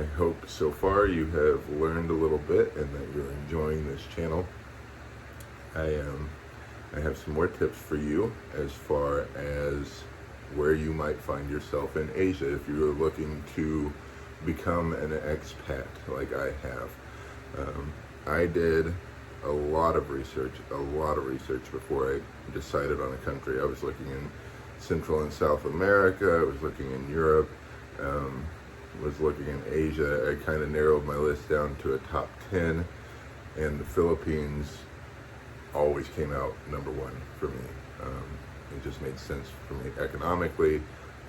I hope so far you have learned a little bit and that you're enjoying this channel. I have some more tips for you as far as where you might find yourself in Asia if you're looking to become an expat like I have. I did a lot of research before I decided on a country. I was looking in Central and South America, I was looking in Europe, was looking in Asia. I kind of narrowed my list down to a top 10, and the Philippines always came out number one for me. It just made sense for me economically,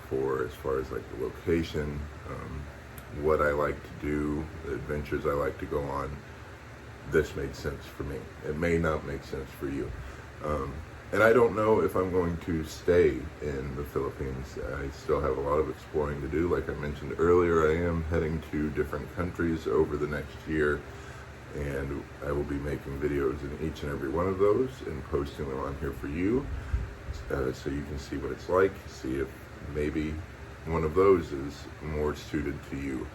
for as far as like the location, what I like to do, the adventures I like to go on. This made sense for me. It may not make sense for you. And I don't know if I'm going to stay in the Philippines. I still have a lot of exploring to do. Like I mentioned earlier, I am heading to different countries over the next year, and I will be making videos in each and every one of those and posting them on here for you, so you can see what it's like, see if maybe one of those is more suited to you.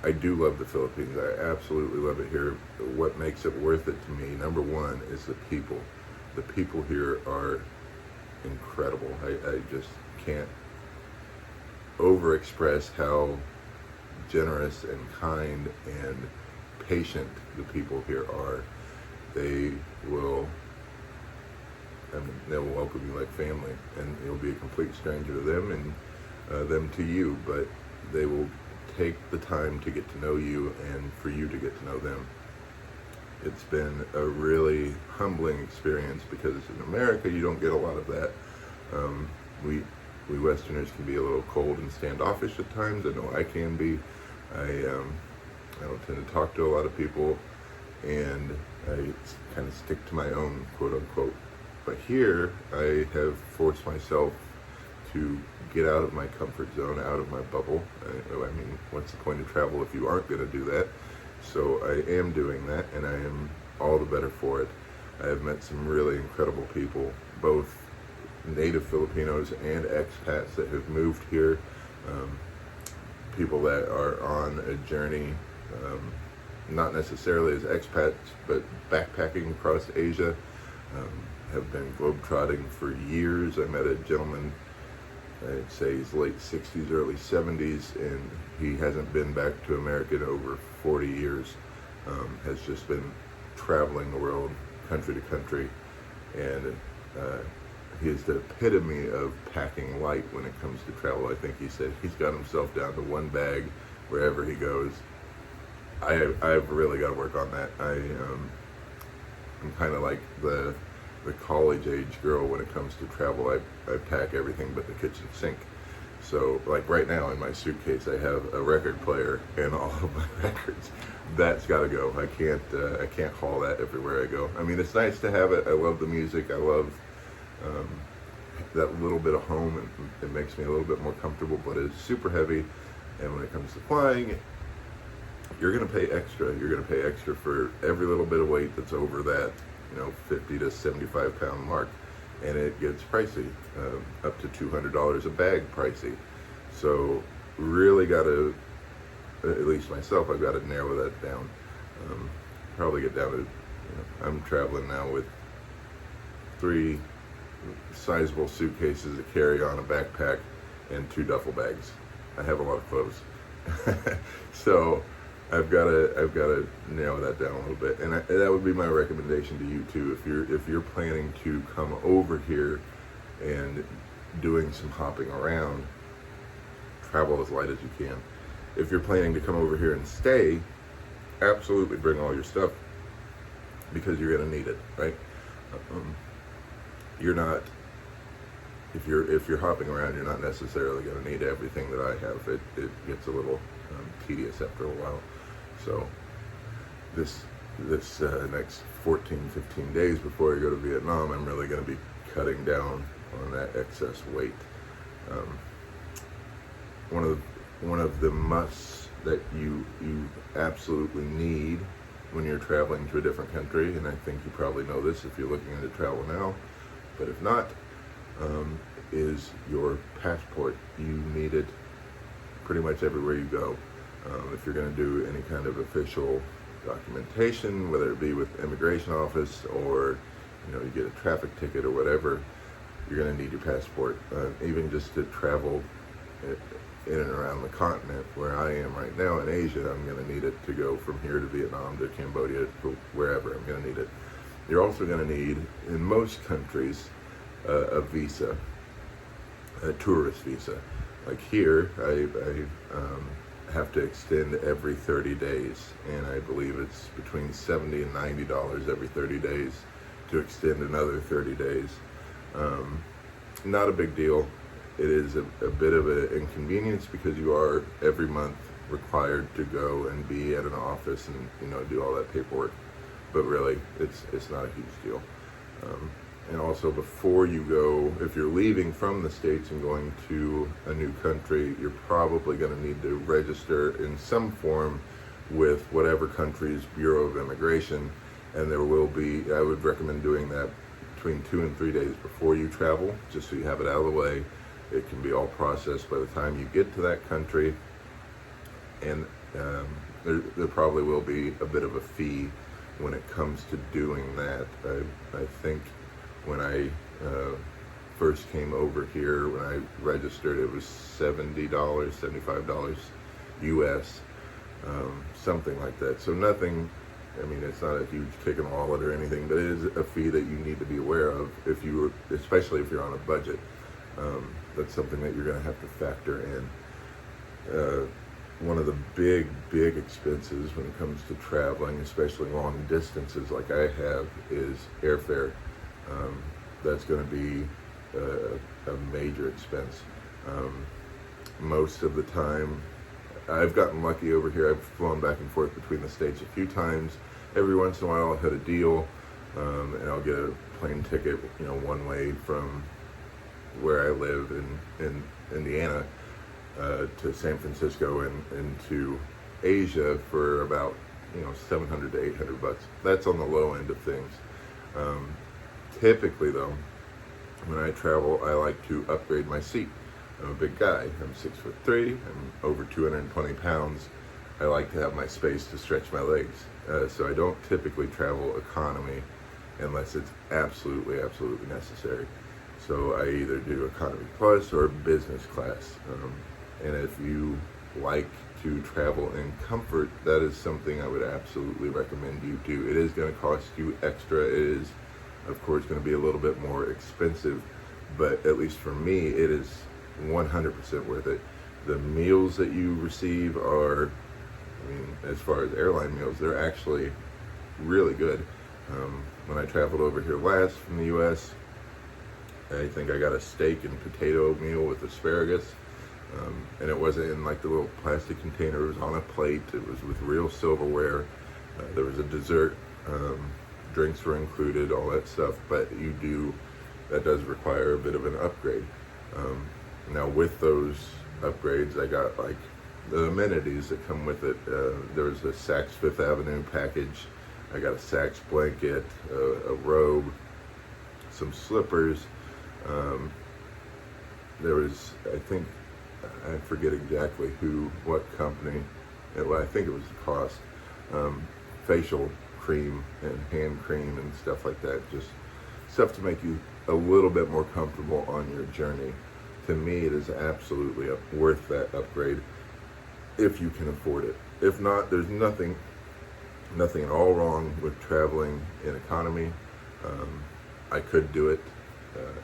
I do love the Philippines. I absolutely love it here. What makes it worth it to me, number one, is the people. The people here are incredible. I just can't overexpress how generous and kind and patient the people here are. They'll welcome you like family, and you'll be a complete stranger to them and them to you, but they will take the time to get to know you and for you to get to know them. It's been a really humbling experience because in America you don't get a lot of that. We Westerners can be a little cold and standoffish at times. I know I can be. I don't tend to talk to a lot of people, and I kind of stick to my own, quote unquote. But here I have forced myself to get out of my comfort zone, out of my bubble. I mean, what's the point of travel if you aren't going to do that? So I am doing that, and I am all the better for it. I have met some really incredible people, both native Filipinos and expats that have moved here, people that are on a journey, not necessarily as expats, but backpacking across Asia, have been globetrotting for years. I met a gentleman, I'd say he's late 60s, early 70s, and he hasn't been back to America in over 40 years. Has just been traveling the world, country to country, and he is the epitome of packing light when it comes to travel. I think he said he's got himself down to one bag wherever he goes. I've really got to work on that. I'm kind of like the college age girl when it comes to travel. I pack everything but the kitchen sink. So like right now in my suitcase I have a record player and all of my records. That's got to go. I can't haul that everywhere I go. I mean, it's nice to have it. I love the music. I love that little bit of home, and it makes me a little bit more comfortable, but it's super heavy. And when it comes to flying, you're going to pay extra. You're going to pay extra for every little bit of weight that's over that 50 to 75 pound mark, and it gets pricey, up to $200 a bag pricey. So really got to, at least myself, I've got to narrow that down. Probably get down to, I'm traveling now with 3 sizable suitcases, a carry-on, a backpack, and 2 duffel bags. I have a lot of clothes. So I've got to narrow that down a little bit, and that would be my recommendation to you too. If you're planning to come over here and doing some hopping around, travel as light as you can. If you're planning to come over here and stay, absolutely bring all your stuff, because you're going to need it, right? You're not. If you're hopping around, you're not necessarily going to need everything that I have. It gets a little tedious after a while. So this next 14, 15 days before I go to Vietnam, I'm really going to be cutting down on that excess weight. One of the musts that you absolutely need when you're traveling to a different country, and I think you probably know this if you're looking into travel now, but if not, is your passport. You need it pretty much everywhere you go. If you're going to do any kind of official documentation, whether it be with immigration office or you get a traffic ticket or whatever, you're going to need your passport. Even just to travel in and around the continent where I am right now in Asia, I'm going to need it to go from here to Vietnam to Cambodia to wherever. I'm going to need it. You're also going to need, in most countries, a visa, a tourist visa. Like here, I have to extend every 30 days, and I believe it's between $70 and $90 every 30 days to extend another 30 days. Not a big deal. It is a bit of an inconvenience because you are every month required to go and be at an office and do all that paperwork. But really, it's not a huge deal. And also, before you go, if you're leaving from the States and going to a new country, you're probably going to need to register in some form with whatever country's Bureau of Immigration. And there will be, I would recommend doing that between 2 and 3 days before you travel, just so you have it out of the way. It can be all processed by the time you get to that country. And there probably will be a bit of a fee when it comes to doing that. I think when I first came over here, when I registered, it was $70, $75 US, something like that. So nothing, it's not a huge kick in the wallet or anything, but it is a fee that you need to be aware of especially if you're on a budget. That's something that you're going to have to factor in. One of the big expenses when it comes to traveling, especially long distances like I have, is airfare. That's going to be a major expense. Most of the time, I've gotten lucky over here. I've flown back and forth between the States a few times. Every once in a while I'll hit a deal, and I'll get a plane ticket, one way from where I live in Indiana to San Francisco and to Asia for about $700 to $800. That's on the low end of things. Typically though, when I travel, I like to upgrade my seat. I'm a big guy. I'm 6'3". I'm over 220 pounds. I like to have my space to stretch my legs. So I don't typically travel economy unless it's absolutely necessary. So I either do economy plus or business class. And if you like to travel in comfort, that is something I would absolutely recommend you do. It is going to cost you extra. It is, of course, going to be a little bit more expensive, but at least for me, it is 100% worth it. The meals that you receive are, as far as airline meals, they're actually really good. When I traveled over here last from the U.S., I think I got a steak and potato meal with asparagus. And it wasn't in like the little plastic container. It was on a plate. It was with real silverware. There was a dessert. Drinks were included, all that stuff. But that does require a bit of an upgrade. Now with those upgrades, I got like the amenities that come with it. There was a Saks Fifth Avenue package. I got a Saks blanket, a robe, some slippers. There was, I forget exactly what company, I think it was the cost, facial cream and hand cream and stuff like that, just stuff to make you a little bit more comfortable on your journey. To me, it is absolutely worth that upgrade if you can afford it. If not, there's nothing at all wrong with traveling in economy. I could do it.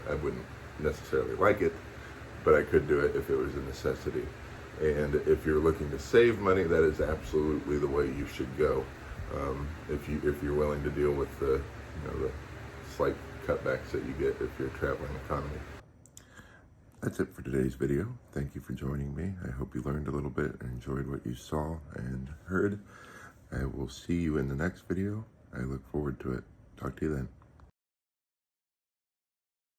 I wouldn't necessarily like it, but I could do it if it was a necessity. And if you're looking to save money, that is absolutely the way you should go. If you're willing to deal with the slight cutbacks that you get if you're traveling economy. That's it for today's video. Thank you for joining me. I hope you learned a little bit and enjoyed what you saw and heard. I will see you in the next video. I look forward to it. Talk to you then.